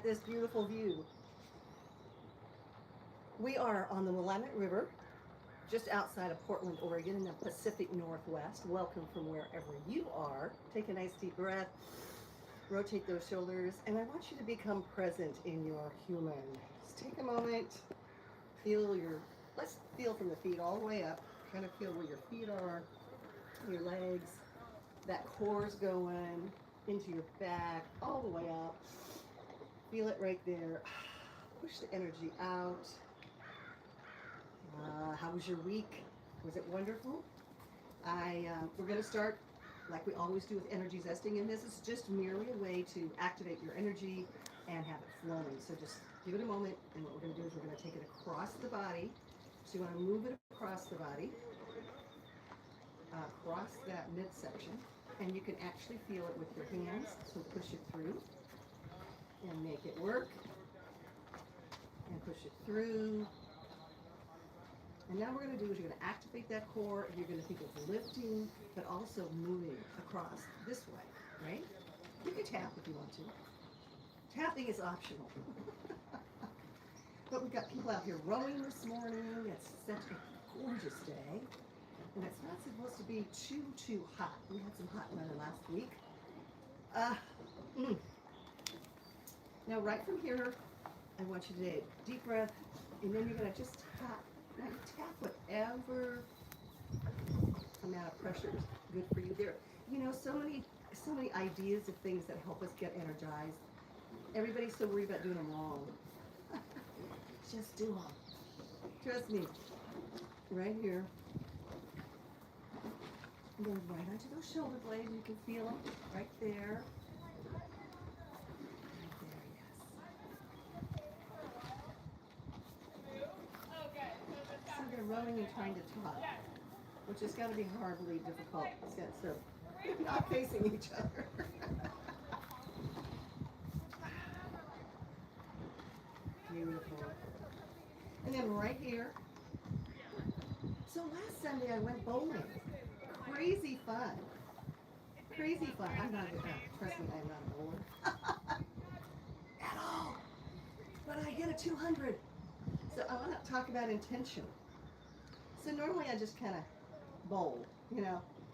this beautiful view. We are on the Willamette River, just outside of Portland, Oregon, in the Pacific Northwest. Welcome from wherever you are. Take a nice deep breath, rotate those shoulders, and I want you to become present in your human. Just take a moment, let's feel from the feet all the way up, kind of feel where your feet are, your legs, that core's going into your back, all the way up. Feel it right there. Push the energy out. How was your week? Was it wonderful? We're going to start like we always do with energy zesting, and this is just merely a way to activate your energy and have it flowing. So just give it a moment, and what we're going to do is we're going to take it across the body. So you want to move it across the body, across that midsection, and you can actually feel it with your hands. So push it through and make it work, and push it through. And now what we're going to do is you're going to activate that core. You're going to think of lifting, but also moving across this way, right? You can tap if you want to. Tapping is optional. But we've got people out here rowing this morning. It's such a gorgeous day. And it's not supposed to be too hot. We had some hot weather last week. Now right from here, I want you to take a deep breath, and then you're going to just tap. Now you tap whatever amount of pressure is good for you. There, so many ideas of things that help us get energized. Everybody's so worried about doing them wrong. Just do them. Trust me. Right here. And then right onto those shoulder blades. You can feel them right there. So they're rowing and trying to talk, which is going to be horribly difficult since they're not facing each other. Beautiful. And then right here. So last Sunday I went bowling. Crazy fun. Crazy fun. I'm not a good trust me, I'm not a bowler. At all. But I hit a 200. So I want to talk about intention. So normally I just kind of bowl,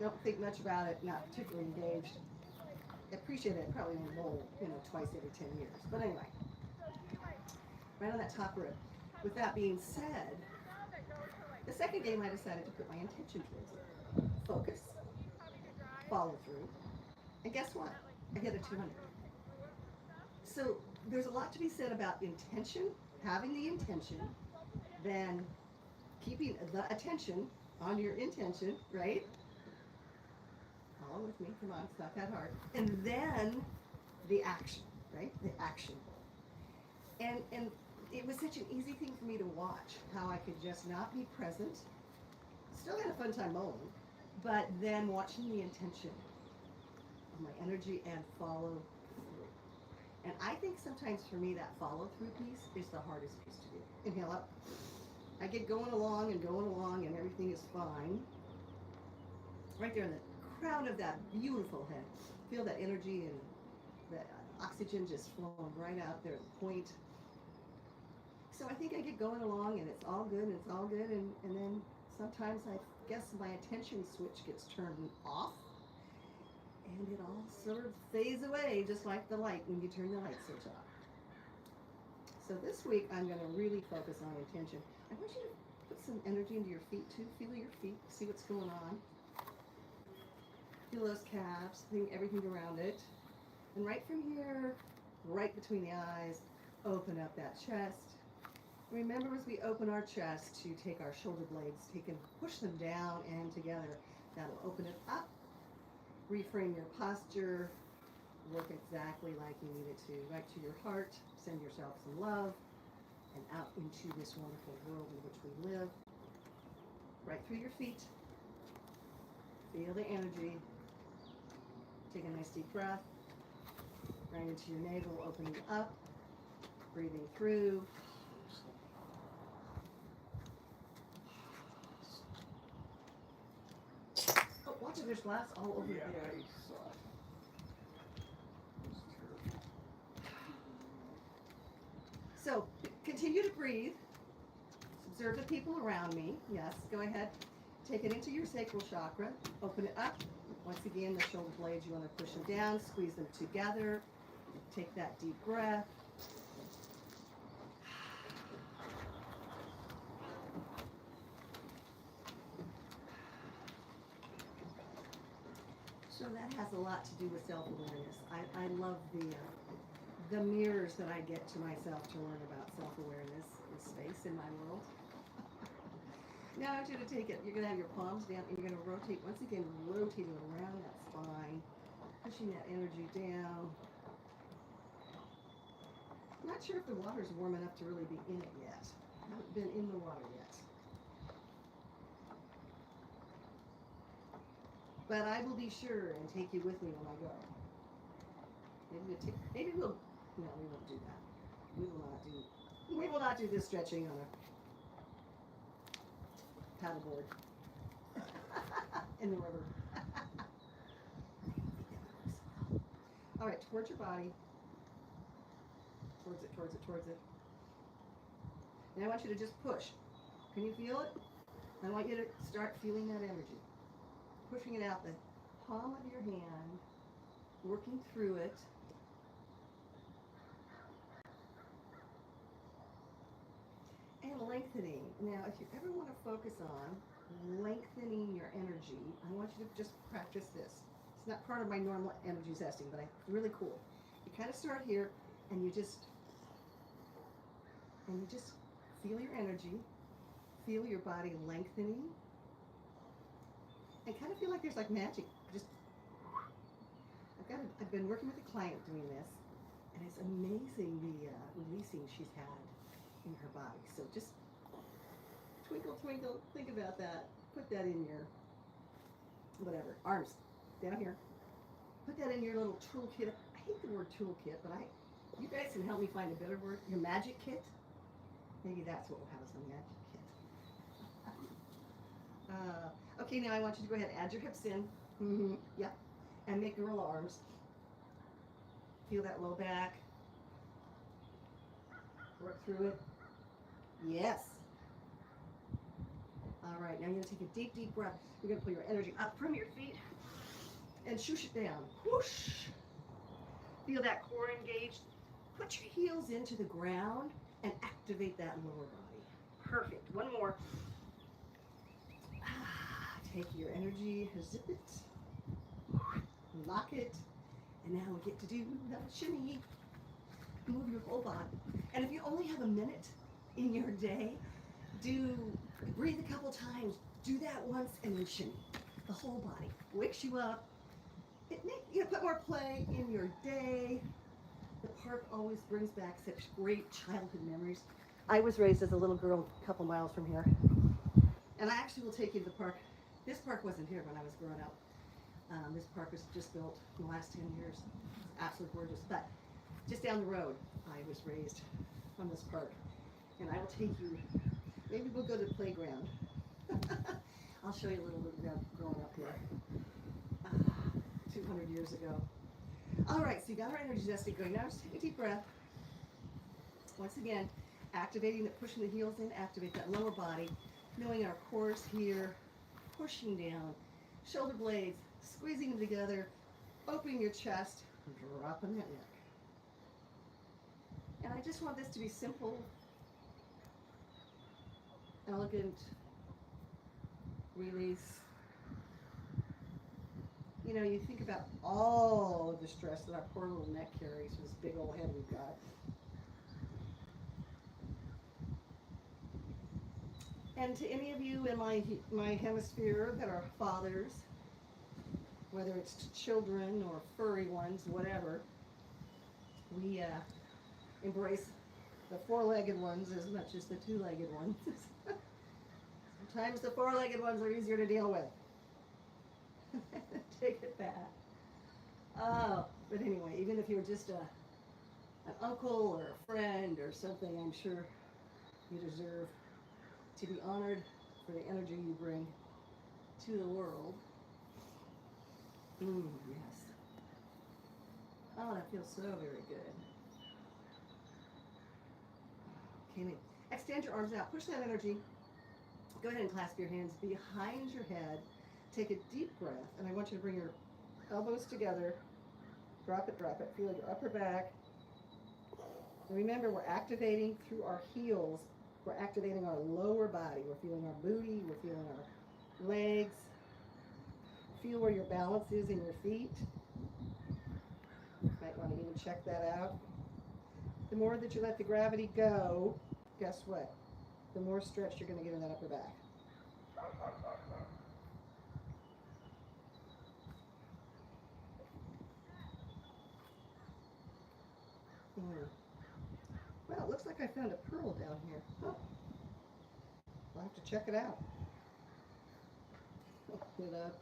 don't think much about it, not particularly engaged. I appreciate it, probably only bowl, twice every 10 years. But anyway, right on that top rib. With that being said, the second game I decided to put my intention towards it. Focus, follow through, and guess what? I hit a 200. So there's a lot to be said about intention, having the intention, then keeping the attention on your intention, right? Follow with me, come on, it's not that hard. And then the action, right? The action. And it was such an easy thing for me to watch, how I could just not be present, still had a fun time bowling, but then watching the intention of my energy and follow through. And I think sometimes for me that follow through piece is the hardest piece to do. Inhale up. I get going along and everything is fine. Right there in the crown of that beautiful head. Feel that energy and that oxygen just flowing right out there at the point. So I think I get going along and it's all good and then sometimes I guess my attention switch gets turned off and it all sort of fades away just like the light when you turn the light switch off. So this week I'm going to really focus on intention. I want you to put some energy into your feet too. Feel your feet, see what's going on. Feel those calves, feel everything around it. And right from here, right between the eyes, open up that chest. Remember as we open our chest to take our shoulder blades, push them down and together. That'll open it up. Reframe your posture. Work exactly like you need it to. Right to your heart. Send yourself some love. And out into this wonderful world in which we live. Right through your feet. Feel the energy. Take a nice deep breath. Right into your navel, opening up. Breathing through. Oh, watch it, there's glass all over there. So continue to breathe. Observe the people around me. Yes, go ahead. Take it into your sacral chakra. Open it up. Once again, the shoulder blades, you want to push them down, squeeze them together. Take that deep breath. So that has a lot to do with self-awareness. I love the mirrors that I get to myself to learn about self-awareness and space in my world. Now I want you to take it. You're going to have your palms down and you're going to rotate, once again, rotating around that spine, pushing that energy down. I'm not sure if the water's warm enough to really be in it yet. I haven't been in the water yet. But I will be sure and take you with me when I go. Maybe we'll, no, we won't do that. We will not do this stretching on a paddleboard in the river. All right, towards your body. Towards it, towards it, towards it. And I want you to just push. Can you feel it? I want you to start feeling that energy. Pushing it out the palm of your hand, working through it. And lengthening. Now, if you ever want to focus on lengthening your energy, I want you to just practice this. It's not part of my normal energy testing, but it's really cool. You kind of start here, and you just feel your energy, feel your body lengthening, and kind of feel like there's like magic. Just, I've been working with a client doing this, and it's amazing the releasing she's had in her body. So just twinkle, twinkle, think about that. Put that in your, whatever, arms, down here. Put that in your little toolkit. I hate the word toolkit, but you guys can help me find a better word. Your magic kit. Maybe that's what we'll have as a magic kit. Okay, now I want you to go ahead and add your hips in. Mm-hmm. Yep. And make gorilla arms. Feel that low back. Work through it. Yes. All right, now you're going to take a deep, deep breath. You're going to pull your energy up from your feet and swoosh it down. Whoosh. Feel that core engaged. Put your heels into the ground and activate that lower body. Perfect. One more. Take your energy, zip it, lock it, and now we get to do the shimmy. Move your whole body. And if you only have a minute in your day, breathe a couple times. Do that once and then shimmy. The whole body wakes you up. Put more play in your day. The park always brings back such great childhood memories. I was raised as a little girl a couple miles from here. And I actually will take you to the park. This park wasn't here when I was growing up. This park was just built in the last 10 years. It's absolutely gorgeous. But just down the road, I was raised from this park. And I will take you, maybe we'll go to the playground. I'll show you a little bit about growing up here 200 years ago. All right, so you got our energy testing going. Now just take a deep breath. Once again, activating it, pushing the heels in, activate that lower body, knowing our core's here, pushing down, shoulder blades, squeezing them together, opening your chest, dropping that neck. And I just want this to be simple, elegant, release. You know, you think about all of the stress that our poor little neck carries with this big old head we've got. And to any of you in my hemisphere that are fathers, whether it's children or furry ones, whatever, we embrace the four-legged ones as much as the two-legged ones. Sometimes the four-legged ones are easier to deal with. Take it back. Oh, but anyway, even if you're just an uncle or a friend or something, I'm sure you deserve to be honored for the energy you bring to the world. Yes. Oh, that feels so very good. came in. Extend your arms out. Push that energy. Go ahead and clasp your hands behind your head. Take a deep breath, and I want you to bring your elbows together. Drop it, drop it. Feel your upper back. And remember, we're activating through our heels. We're activating our lower body. We're feeling our booty. We're feeling our legs. Feel where your balance is in your feet. Might want to even check that out. The more that you let the gravity go, guess what? The more stretch you're going to get in that upper back. Well, it looks like I found a pearl down here. Oh, I'll have to check it out. Open it up.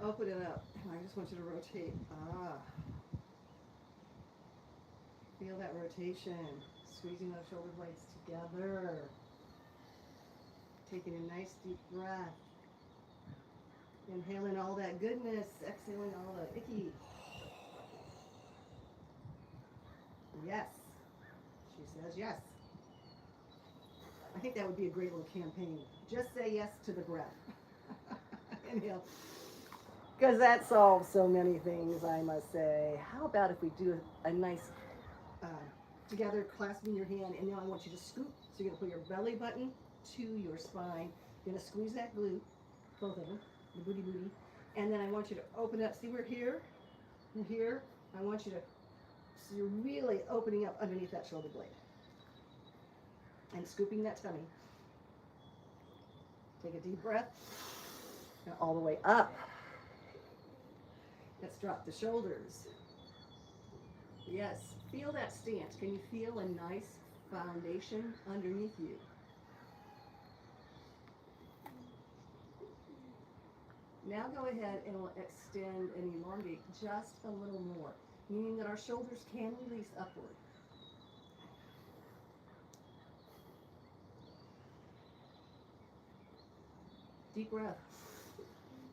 Open it up. I just want you to rotate. Feel that rotation. Squeezing those shoulder blades together. Taking a nice deep breath. Inhaling all that goodness. Exhaling all the icky. Yes. She says yes. I think that would be a great little campaign. Just say yes to the breath. Inhale. Because that solves so many things, I must say. How about if we do a nice together, clasping your hand, and now I want you to scoop. So you're going to put your belly button to your spine. You're going to squeeze that glute, both of them, the booty. And then I want you to open up. See, we're here. And here. I want you to, so you're really opening up underneath that shoulder blade. And scooping that tummy. Take a deep breath. Now all the way up. Let's drop the shoulders. Yes, feel that stance. Can you feel a nice foundation underneath you? Now go ahead and we'll extend and elongate just a little more, meaning that our shoulders can release upward. Deep breath.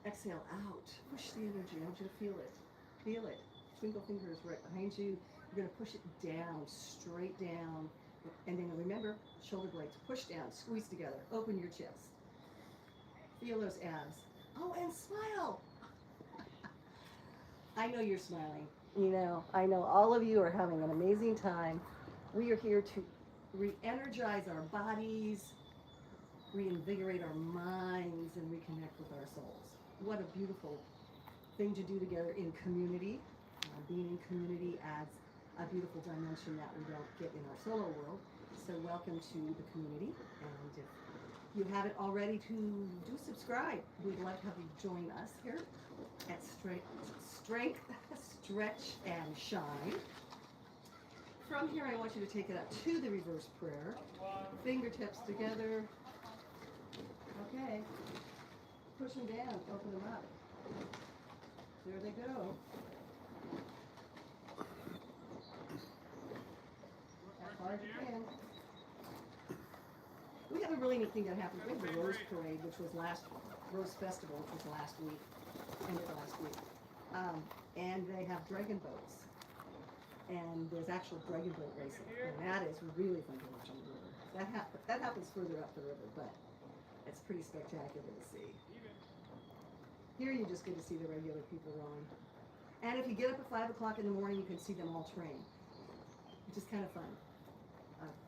Exhale out. Push the energy. I want you to feel it. Feel it. Twinkle fingers right behind you. You're going to push it down, straight down. And then remember, shoulder blades. Push down, squeeze together. Open your chest. Feel those abs. Oh, and smile. I know you're smiling. You know, I know all of you are having an amazing time. We are here to re-energize our bodies, reinvigorate our minds, and reconnect with our souls. What a beautiful thing to do together in community. Being in community adds a beautiful dimension that we don't get in our solo world. So welcome to the community. And if you haven't already, do subscribe. We'd love to have you join us here at Strength, Stretch, and Shine. From here, I want you to take it up to the reverse prayer. Fingertips together. Okay. Push them down. Open them up. There they go. As hard as you can. We have a really neat thing that happened. We had the Rose Parade, which was Rose Festival, which was last week, ended last week. And they have dragon boats. And there's actual dragon boat racing. And that is really fun to watch on the river. That happens further up the river, but it's pretty spectacular to see. Here you just get to see the regular people rowing. And if you get up at 5 o'clock in the morning, you can see them all train, which is kind of fun.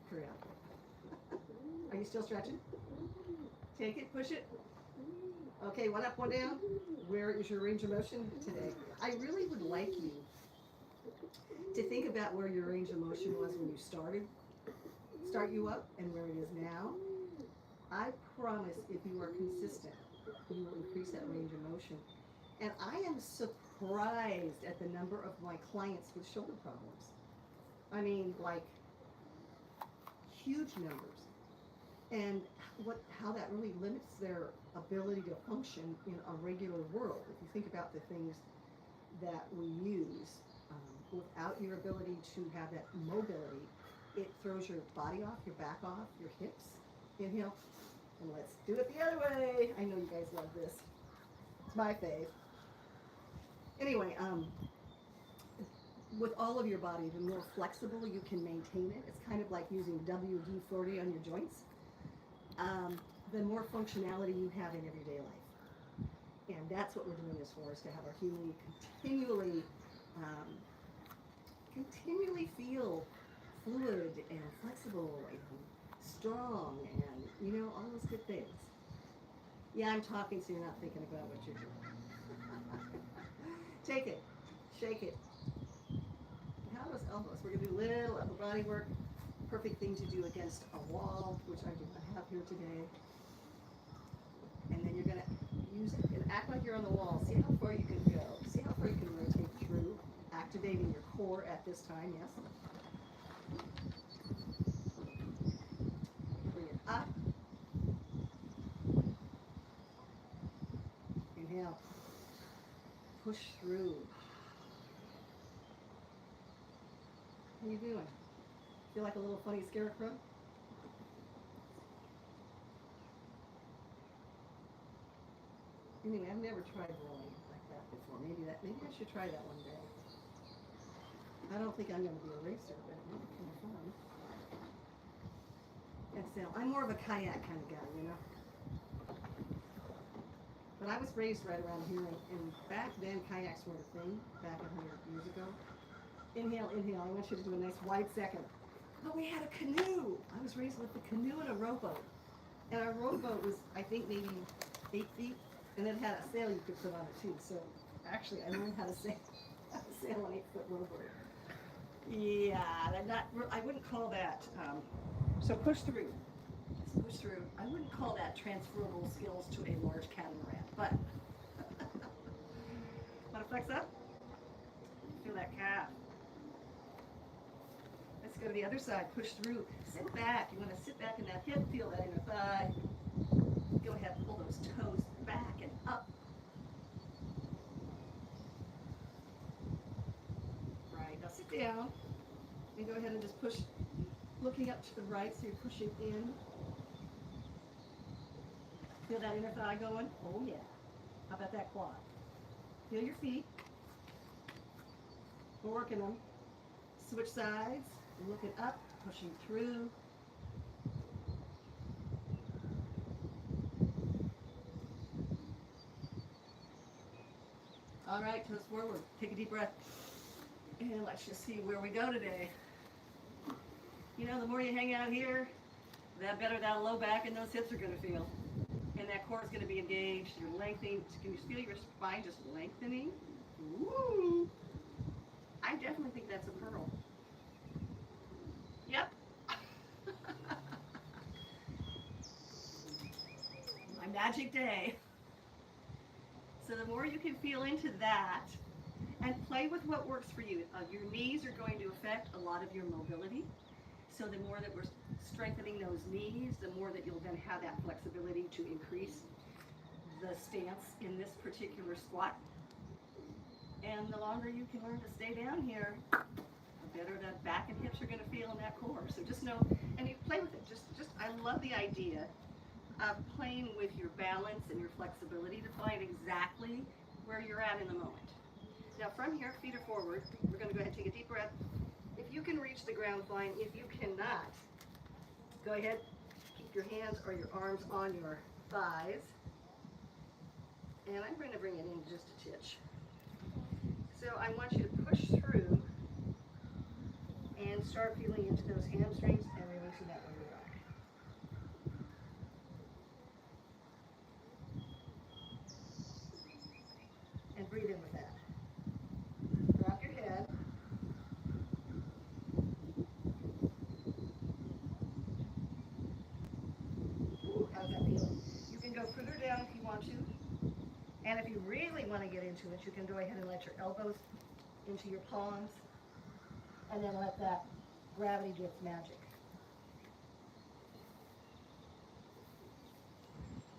Hurry up. Are you still stretching? Take it, push it. Okay, one up, one down. Where is your range of motion today? I really would like you to think about where your range of motion was when you started. Start you up and where it is now. I promise if you are consistent, you will increase that range of motion. And I am surprised at the number of my clients with shoulder problems. I mean, like, huge numbers. And how that really limits their ability to function in a regular world. If you think about the things that we use, without your ability to have that mobility, it throws your body off, your back off, your hips. Inhale. And let's do it the other way. I know you guys love this. It's my fave. Anyway, with all of your body, the more flexible you can maintain it. It's kind of like using WD-40 on your joints. The more functionality you have in everyday life. And that's what we're doing this for, is to have our human continually feel fluid and flexible and strong and, all those good things. Yeah, I'm talking so you're not thinking about what you're doing. Take it, shake it. How those elbows? We're going to do little upper body work. Perfect thing to do against a wall, which I do not have here today. And then you're going to use it and act like you're on the wall. See how far you can go. See how far you can rotate through, activating your core at this time, yes? Bring it up. Inhale. Push through. How you doing? Feel like a little funny scarecrow? Anyway, I've never tried rolling like that before. Maybe I should try that one day. I don't think I'm going to be a racer, but it might be kind of fun. Exhale. I'm more of a kayak kind of guy, But I was raised right around here, and back then kayaks weren't a thing, back 100 years ago. Inhale, inhale. I want you to do a nice wide second. But we had a canoe. I was raised with a canoe and a rowboat. And our rowboat was, I think, maybe 8 feet. And it had a sail you could put on it too. So actually, I learned how to sail an 8-foot rowboat. Yeah, I wouldn't call that. So push through. Let's push through. I wouldn't call that transferable skills to a large catamaran, but want to flex up? Feel that calf. Let's go to the other side. Push through. Sit back. You want to sit back in that hip. Feel that inner thigh. Go ahead. Pull those toes back and up. Right. Now sit down and go ahead and just push, looking up to the right, so you're pushing in. Feel that inner thigh going? Oh yeah. How about that quad? Feel your feet. We're working them. Switch sides. Looking up, pushing through. All right, toes forward. Take a deep breath. And let's just see where we go today. The more you hang out here, the better that low back and those hips are going to feel. And that core is going to be engaged. You're lengthening. Can you feel your spine just lengthening? Ooh. I definitely think that's a pearl. Yep. My magic day. So the more you can feel into that and play with what works for you. Your knees are going to affect a lot of your mobility. So the more that we're strengthening those knees, the more that you'll then have that flexibility to increase the stance in this particular squat. And the longer you can learn to stay down here, the better that back and hips are going to feel in that core. So just know, and you play with it. I love the idea of playing with your balance and your flexibility to find exactly where you're at in the moment. Now from here, feet are forward. We're going to go ahead and take a deep breath. If you can reach the ground, fine. If you cannot, go ahead, keep your hands or your arms on your thighs. And I'm going to bring it in just a titch. So I want you to push through and start feeling into those hamstrings and releasing that lower back. And breathe in with that. Drop your head. Ooh, how's that feel? You can go further down if you want to. And if you really want to get into it, you can go ahead and let your elbows into your palms and then let that gravity do its magic.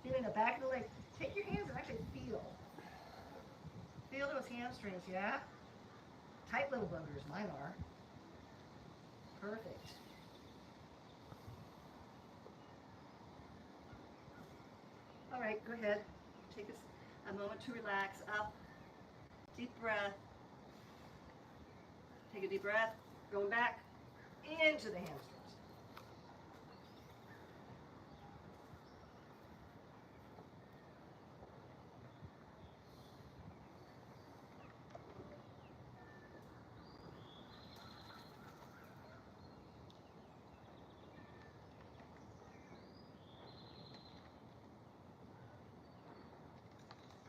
Feeling the back of the leg. Take your hands and actually feel. Feel those hamstrings, yeah? Tight little boogers, mine are. Perfect. All right, go ahead. Take a moment to relax. Up. Deep breath. Take a deep breath. Going back into the hamstrings.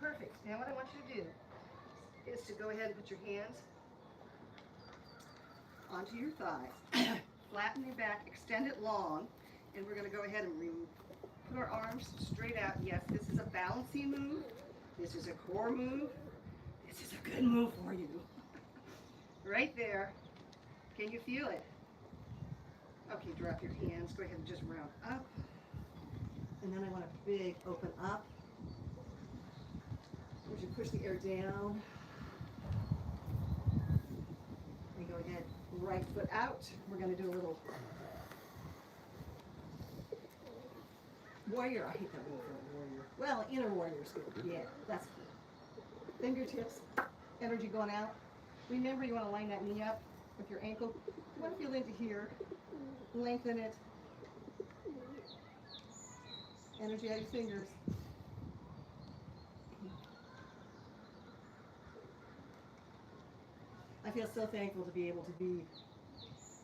Perfect. Now what I want you to do is to go ahead and put your hands onto your thighs. Flatten your back, extend it long, and we're going to go ahead and put our arms straight out. Yes, this is a balancing move. This is a core move. This is a good move for you. Right there. Can you feel it? Okay, drop your hands. Go ahead and just round up. And then I want a big open up. As you push the air down. And go ahead, right foot out. We're going to do a little warrior. I hate that word for warrior. Well, inner warrior is good. Yeah, that's good. Fingertips, energy going out. Remember, you want to line that knee up with your ankle. You want to feel into here. Lengthen it. Energy out your fingers. I feel so thankful to be able to be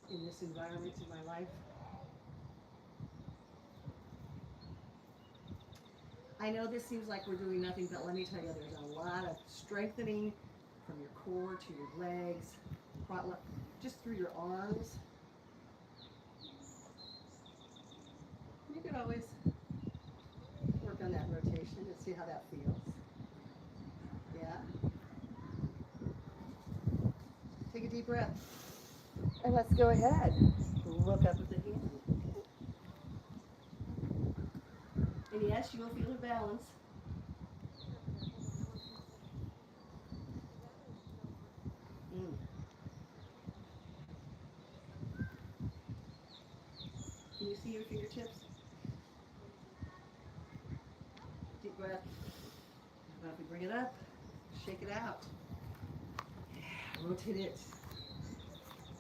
in this environment in my life. I know this seems like we're doing nothing, but let me tell you, there's a lot of strengthening from your core to your legs, just through your arms. You can always work on that rotation and see how that feels. Yeah. Take a deep breath. And let's go ahead. Look up at the hand. And yes, you will feel a balance. Can you see your fingertips? Deep breath. Now if we bring it up, shake it out. Yeah, rotate it.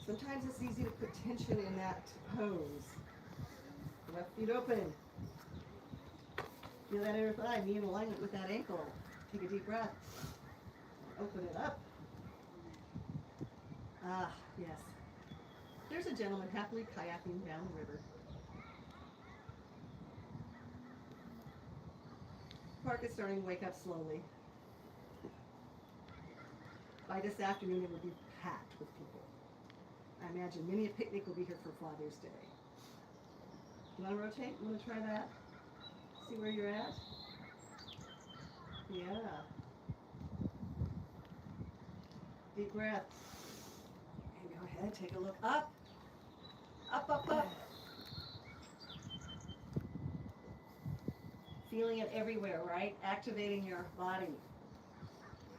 Sometimes it's easy to put tension in that pose. Left feet open. Feel that inner thigh, be in alignment with that ankle. Take a deep breath. Open it up. Ah, yes. There's a gentleman happily kayaking down the river. Park is starting to wake up slowly. By this afternoon, it will be packed with people. I imagine many a picnic will be here for Father's Day. You want to rotate? You want to try that? See where you're at? Yeah. Deep breath. And go ahead, take a look up. Up, up, up. Feeling it everywhere, right? Activating your body.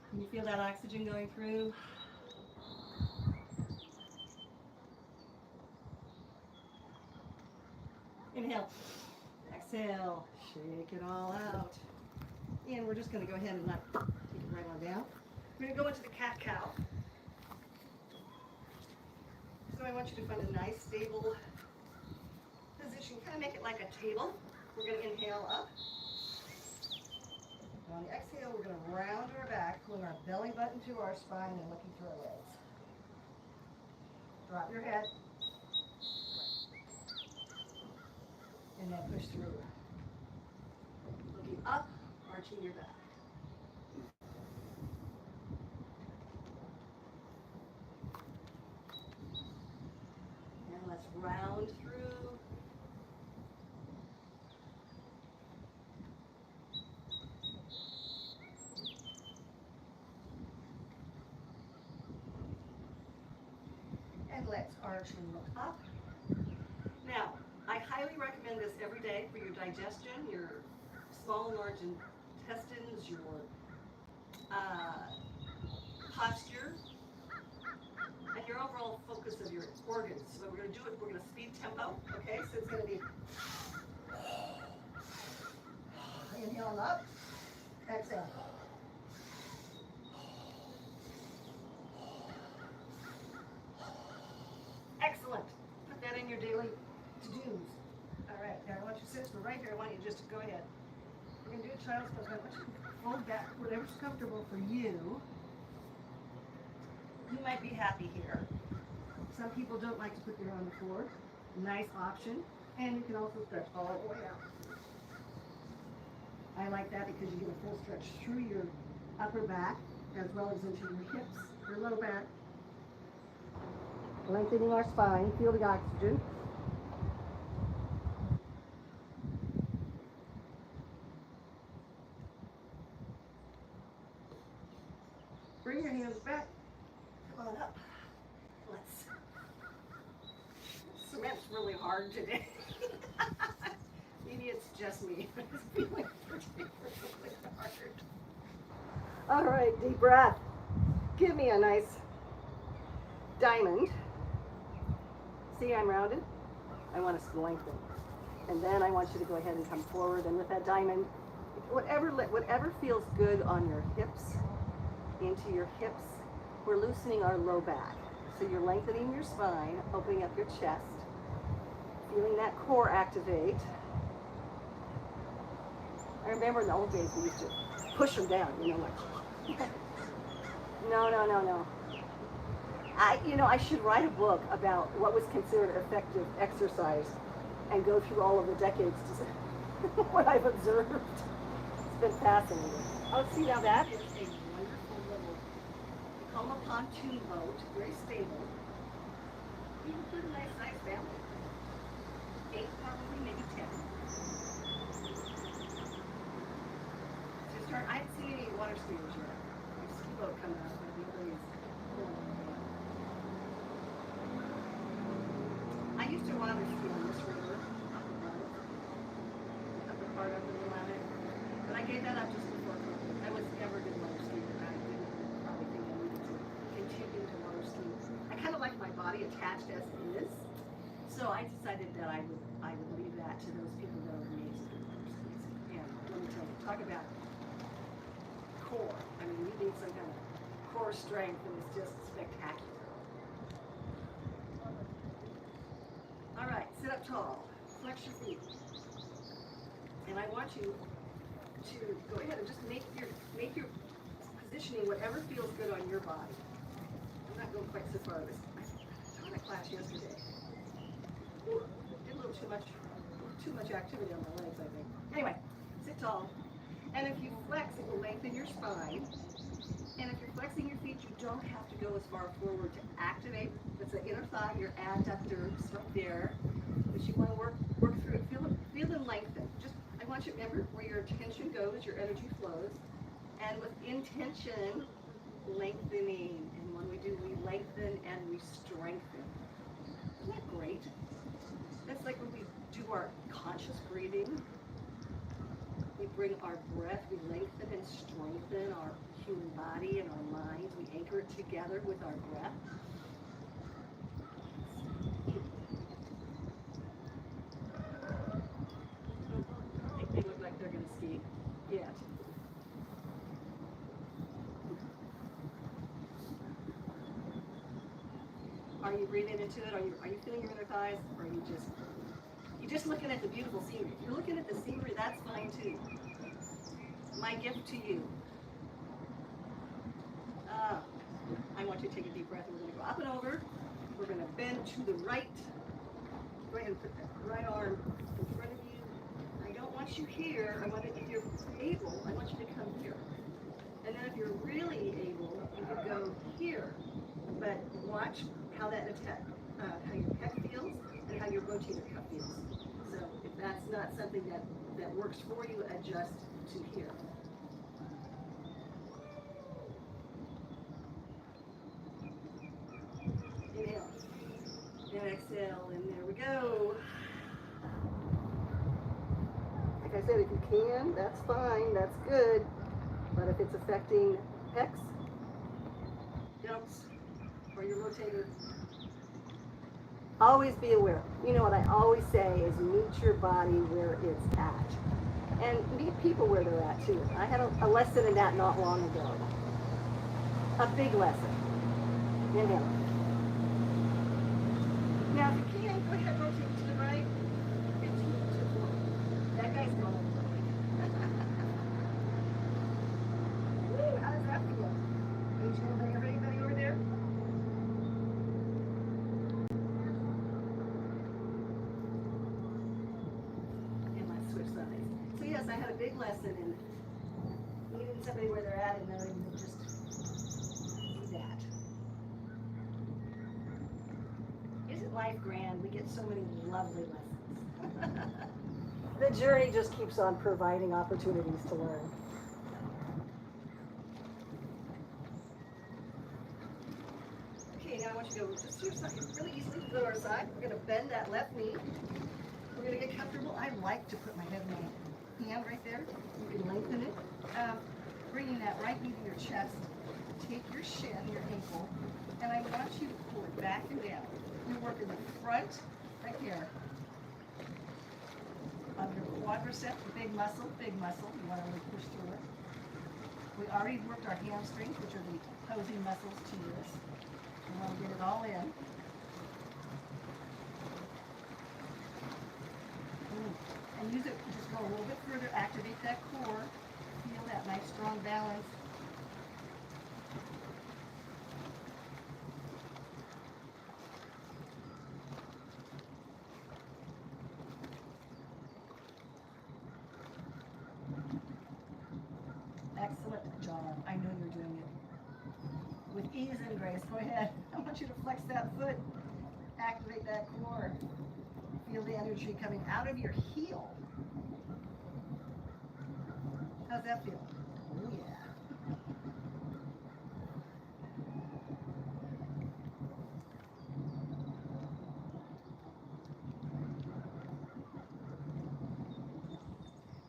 Can you feel that oxygen going through? Inhale. Exhale. Shake it all out. And we're just going to go ahead and take it right on down. We're going to go into the cat-cow. So I want you to find a nice, stable position. Kind of make it like a table. We're going to inhale up. And on the exhale, we're going to round our back, pulling our belly button to our spine and looking through our legs. Drop your head. And then push through. Looking up, arching your back. And let's round through. And let's arch and look up. Now, I highly recommend this every day for your digestion, your small and large intestines, your posture, and your overall focus of your organs. So we're going to do it, we're going to speed tempo, okay? So it's going to be inhale up, exhale. your daily to-dos. All right, now I want you, since we're right here, I want you just to go ahead. We're going to do a child's pose. I want you to fold back, whatever's comfortable for you. You might be happy here. Some people don't like to put their on the floor. Nice option. And you can also stretch all the way out. I like that because you get a full stretch through your upper back as well as into your hips, your low back. Lengthening our spine. Feel the oxygen. Bring your hands back. Come on up. Let's. Cement's really hard today. Maybe it's just me. It's feeling particularly hard. All right, deep breath. Give me a nice diamond. See, I'm rounded. I want us to lengthen. And then I want you to go ahead and come forward. And with that diamond, whatever feels good on your hips, into your hips, we're loosening our low back. So you're lengthening your spine, opening up your chest, feeling that core activate. I remember in the old days we used to push them down, like, no. I should write a book about what was considered effective exercise and go through all of the decades to see what I've observed. It's been fascinating. Oh, see, now that is a wonderful little, we call them a pontoon boat, very stable. You can put a nice size family. 8, probably, maybe 10. I haven't seen any water skiers yet. There's a ski boat coming out, but the other is I used to water ski on this river, upper part of the Willamette, but I gave that up just before COVID. I was never a good water skier. I didn't probably think I needed to continue to water ski. I kind of like my body attached as it is, so I decided that I would leave that to those people that are amazing at water skis. And let me tell you, talk about core. I mean, you need some kind of core strength, and it's just spectacular. All right, sit up tall, flex your feet, and I want you to go ahead and just make your positioning whatever feels good on your body. I'm not going quite so far. I taught a class yesterday. Whew, did a little too much activity on my legs, I think. Anyway, sit tall. And if you flex, it will lengthen your spine. And if you're flexing your feet, you don't have to go as far forward to activate. That's the inner thigh, your adductors right there. But you want to work through it. Feel them lengthen. I want you to remember where your attention goes, your energy flows. And with intention, lengthening. And when we do, we lengthen and we strengthen. Isn't that great? That's like when we do our conscious breathing. We bring our breath, we lengthen and strengthen our human body and our minds. We anchor it together with our breath. They look like they're going to ski yet. Are you breathing into it? Are you feeling your inner thighs? Or are you just looking at the beautiful scenery? If you're looking at the scenery, that's fine too. My gift to you. I want you to take a deep breath. We're going to go up and over. We're going to bend to the right. Go ahead and put that right arm in front of you. I don't want you here. I want it, if you're able, I want you to come here. And then if you're really able, you can go here. But watch how that how your pec feels and how your rotator cuff feels. So if that's not something that works for you, adjust to here. Inhale. And exhale, and there we go. Like I said, if you can, that's fine, that's good. But if it's affecting pecs, delts, or your rotator, always be aware. You know what I always say is meet your body where it's at. And meet people where they're at too. I had a lesson in that not long ago. A big lesson. Inhale. Now if you can, go ahead, rotate exercise. So yes, I had a big lesson in meeting somebody where they're at and knowing them just do that. Isn't life grand? We get so many lovely lessons. The journey just keeps on providing opportunities to learn. Okay, now I want you to go just to your side, really easily to our side. We're going to bend that left knee. We're going to get comfortable. I like to put my head in my hand right there. You can lengthen it. Bringing that right knee to your chest. Take your shin, your ankle, and I want you to pull it back and down. You're working the front, right here, of your quadricep, big muscle, big muscle. You want to really push through it. We already worked our hamstrings, which are the opposing muscles to this. We want to get it all in. And use it, just go a little bit further, activate that core. Feel that nice strong balance. Excellent job. I know you're doing it with ease and grace. Go ahead. I want you to flex that foot. Activate that core. Feel the energy coming out of your heel. How's that feel? Oh yeah.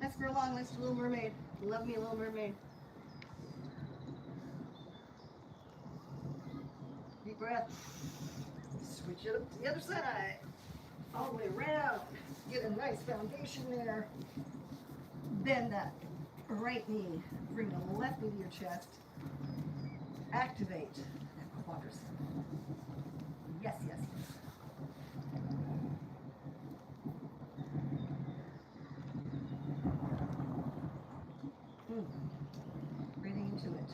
Let's go along. Let's do Little Mermaid. Love me a Little Mermaid. Deep breath. Switch it up to the other side. All the way around. Get a nice foundation there. Bend that right knee. Bring the left knee to your chest. Activate that quadricep. Yes, yes, yes. Breathing into it.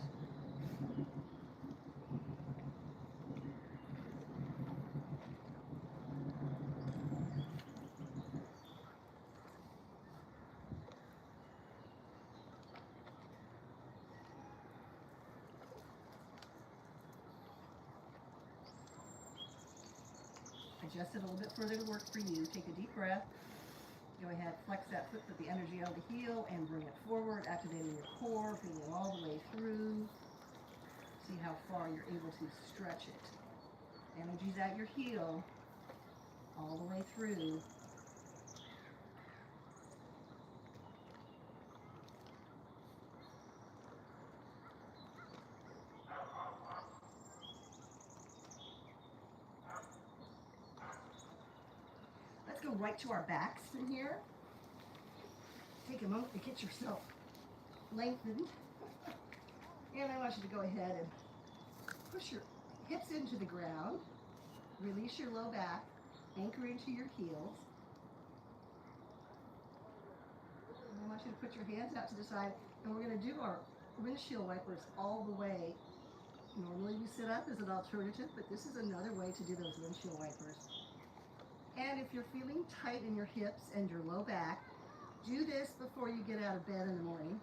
Adjust it a little bit further to work for you. Take a deep breath. Go ahead, flex that foot, put the energy out of the heel, and bring it forward, activating your core, bringing it all the way through. See how far you're able to stretch it. Energy's at your heel, all the way through. Let's go right to our backs in here. Take a moment to get yourself lengthened. And I want you to go ahead and push your hips into the ground. Release your low back. Anchor into your heels. And I want you to put your hands out to the side. And we're going to do our windshield wipers all the way. Normally you sit up as an alternative, but this is another way to do those windshield wipers. And if you're feeling tight in your hips and your low back, do this before you get out of bed in the morning.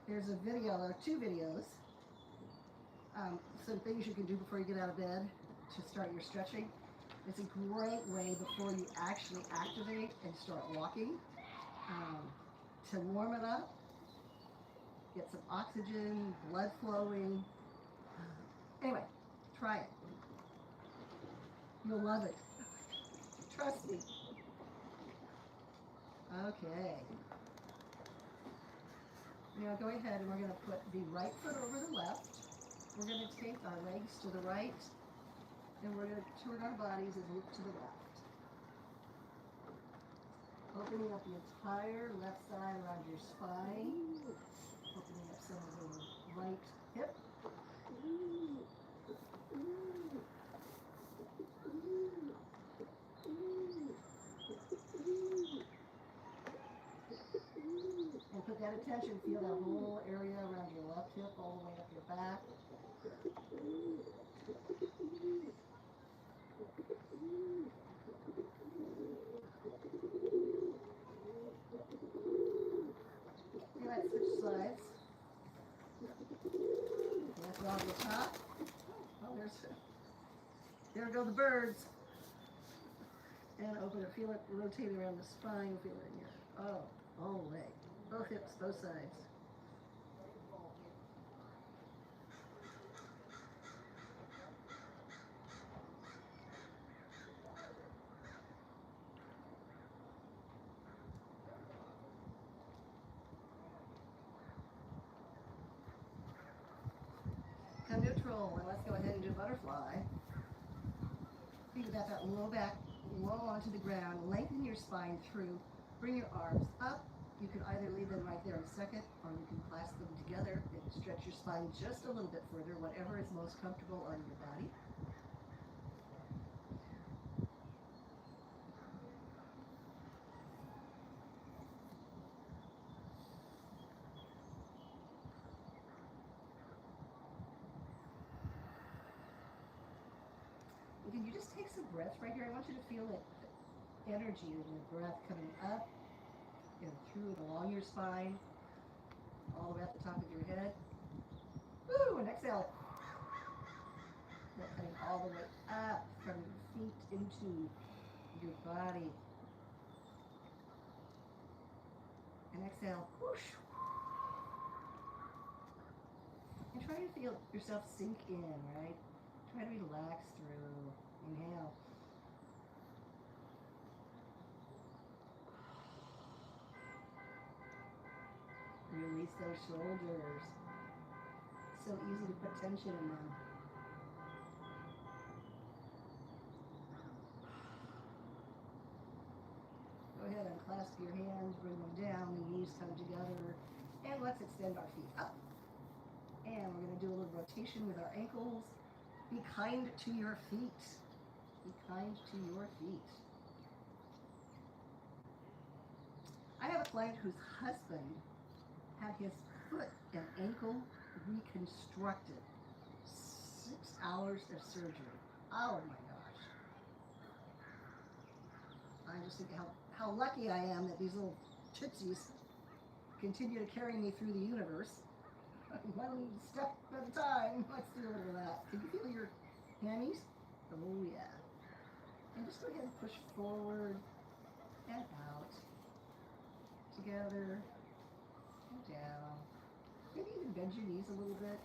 There's a video, or two videos, some things you can do before you get out of bed to start your stretching. It's a great way before you actually activate and start walking to warm it up, get some oxygen, blood flowing. Anyway, try it. You'll love it. Trust me. Okay. Now go ahead and we're going to put the right foot over the left. We're going to take our legs to the right and we're going to turn our bodies and look to the left. Opening up the entire left side around your spine. Opening up some of the right hip. And put that attention, feel that whole area around your left hip all the way up your back. on the top. Oh, there go the birds. And open it, feel it rotate around the spine, feel it in your, whole leg, both hips, both sides. Come neutral, and let's go ahead and do butterfly. Think about that low back, low onto the ground, lengthen your spine through, bring your arms up. You can either leave them right there in a second, or you can clasp them together and stretch your spine just a little bit further, whatever is most comfortable on your body. And can you just take some breath right here? I want you to feel that energy in your breath coming up and through and along your spine, all the way at the top of your head. Woo! And exhale. That coming all the way up from your feet into your body. And exhale. Whoosh. And try to feel yourself sink in, right? Try to relax through. Inhale. Release those shoulders. So easy to put tension in them. Go ahead and clasp your hands, bring them down, the knees come together, and let's extend our feet up. And we're going to do a little rotation with our ankles. Be kind to your feet. Be kind to your feet. I have a client whose husband had his foot and ankle reconstructed. 6 hours of surgery. Oh my gosh. I just think how lucky I am that these little tootsies continue to carry me through the universe. One step at a time. Let's do a little of that. Can you feel your hammies? Oh yeah. And just go ahead and push forward and out. Together and down. Maybe even bend your knees a little bit.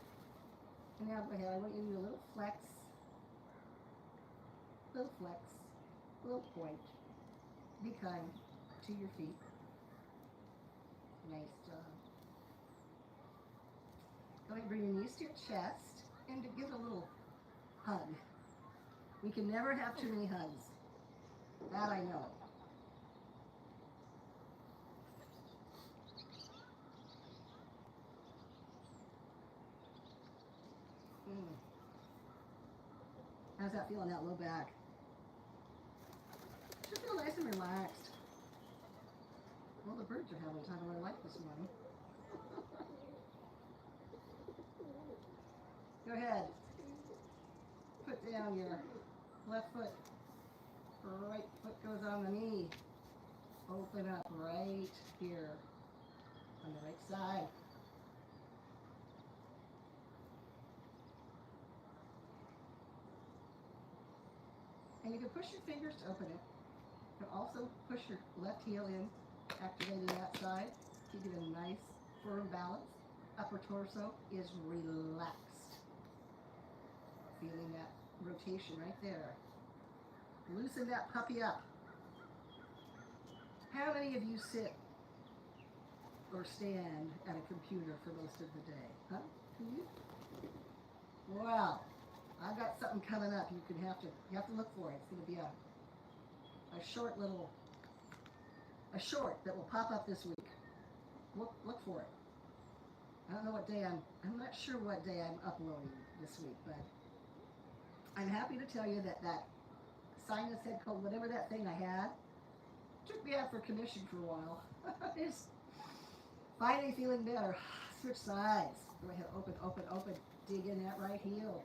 And now go ahead. I want you to do a little flex. Little flex. Little point. Be kind to your feet. Nice job. Go ahead and bring your knees to your chest and to give it a little hug. We can never have too many hugs. That I know. How's that feeling, that low back? Should feel nice and relaxed. Well, the birds are having a time of their life this morning. Go ahead. Put down your left foot. Right foot goes on the knee. Open up right here on the right side. And you can push your fingers to open it. You can also push your left heel in, activating that side to get a nice firm balance. Upper torso is relaxed. Feeling that rotation right there. Loosen that puppy up. How many of you sit or stand at a computer for most of the day? Huh? You? Well, I've got something coming up. You have to look for it. It's going to be a short that will pop up this week. Look for it. I don't know what day I'm not sure what day I'm uploading this week, but I'm happy to tell you that sinus head cold, whatever that thing I had, took me out for commission for a while. It's finally feeling better. Switch sides. Go ahead, open. Dig in that right heel.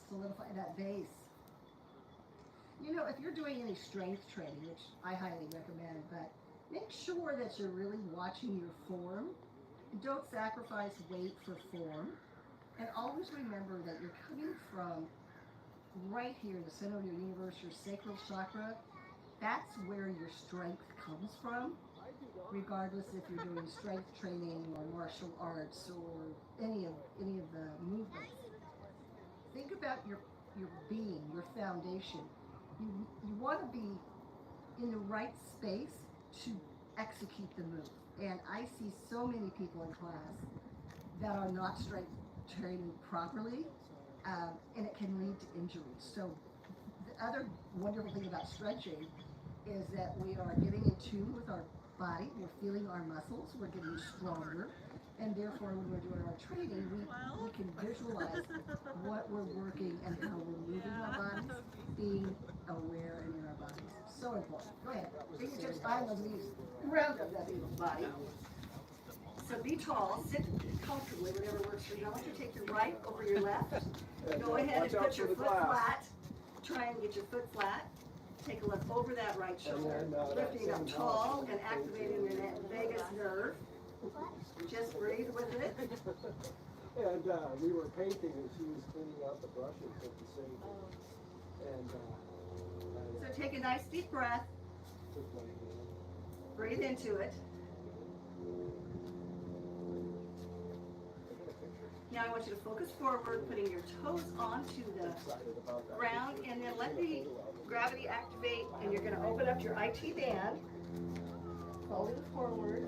Solidify that base. You know, if you're doing any strength training, which I highly recommend, but make sure that you're really watching your form. Don't sacrifice weight for form. And always remember that you're coming from right here, the center of your universe, your sacral chakra. That's where your strength comes from, regardless if you're doing strength training or martial arts or any of the movements. Think about your being, your foundation. You want to be in the right space to execute the move. And I see so many people in class that are not strength training properly, and it can lead to injuries. So the other wonderful thing about stretching is that we are getting in tune with our body, we're feeling our muscles, we're getting stronger, and therefore when we're doing our training, we can visualize what we're working and how we're moving our bodies, being aware and in our bodies. So important. Go ahead. Fingertips behind those knees. Round up that body. So be tall, sit comfortably, whatever works for you. I want you to take your right over your left. Go ahead and put your foot flat. Try and get your foot flat. Take a look over that right shoulder. Lifting it up tall and activating your vagus nerve. Just breathe with it. And we were painting and she was cleaning out the brushes at the same time. And So take a nice deep breath. took my hand. Breathe into it. Now I want you to focus forward, putting your toes onto the Excited about that. ground, and then let the gravity activate, and you're going to open up your IT band, fold it forward.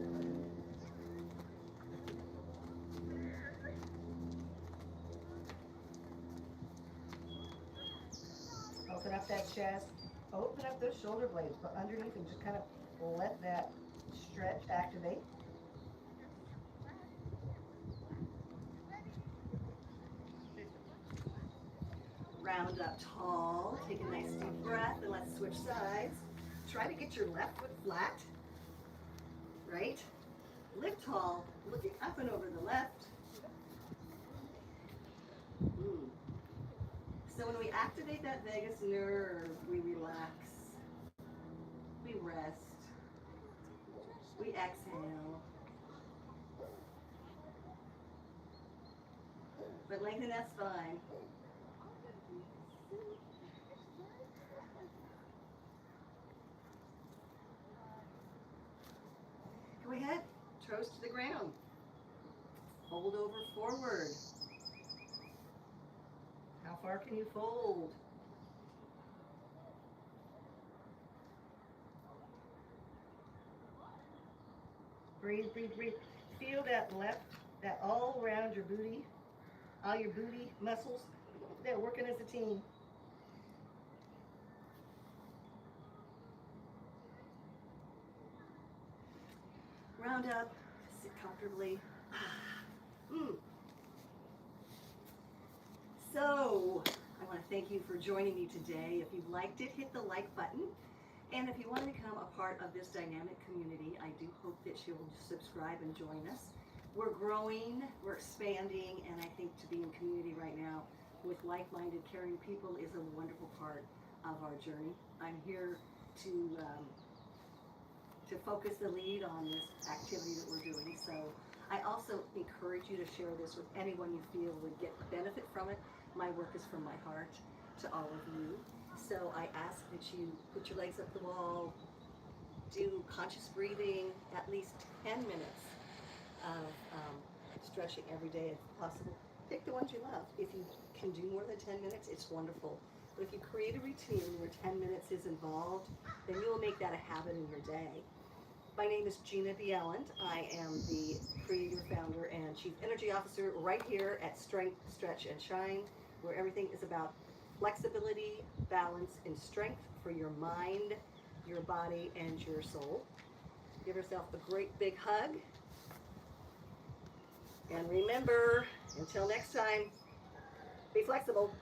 Open up that chest, open up those shoulder blades, but underneath and just kind of let that stretch activate. Round up tall, take a nice deep breath, and let's switch sides. Try to get your left foot flat, right? Lift tall, looking up and over the left. So when we activate that vagus nerve, we relax, we rest, we exhale. But lengthen that spine. Go ahead, toes to the ground. Fold over forward. How far can you fold? Breathe, breathe, breathe. Feel that left, that all around your booty, all your booty muscles. They're working as a team. Round up, sit comfortably. So, I want to thank you for joining me today. If you liked it, hit the like button. And if you want to become a part of this dynamic community, I do hope that you'll subscribe and join us. We're growing, we're expanding, and I think to be in community right now with like-minded, caring people is a wonderful part of our journey. I'm here to focus the lead on this activity that we're doing. So I also encourage you to share this with anyone you feel would get benefit from it. My work is from my heart to all of you. So I ask that you put your legs up the wall, do conscious breathing, at least 10 minutes of stretching every day if possible. Pick the ones you love. If you can do more than 10 minutes, it's wonderful. But if you create a routine where 10 minutes is involved, then you'll make that a habit in your day. My name is Jina. I am the creator, founder, and chief energy officer right here at Strength, Stretch, and Shine, where everything is about flexibility, balance, and strength for your mind, your body, and your soul. Give yourself a great big hug. And remember, until next time, be flexible.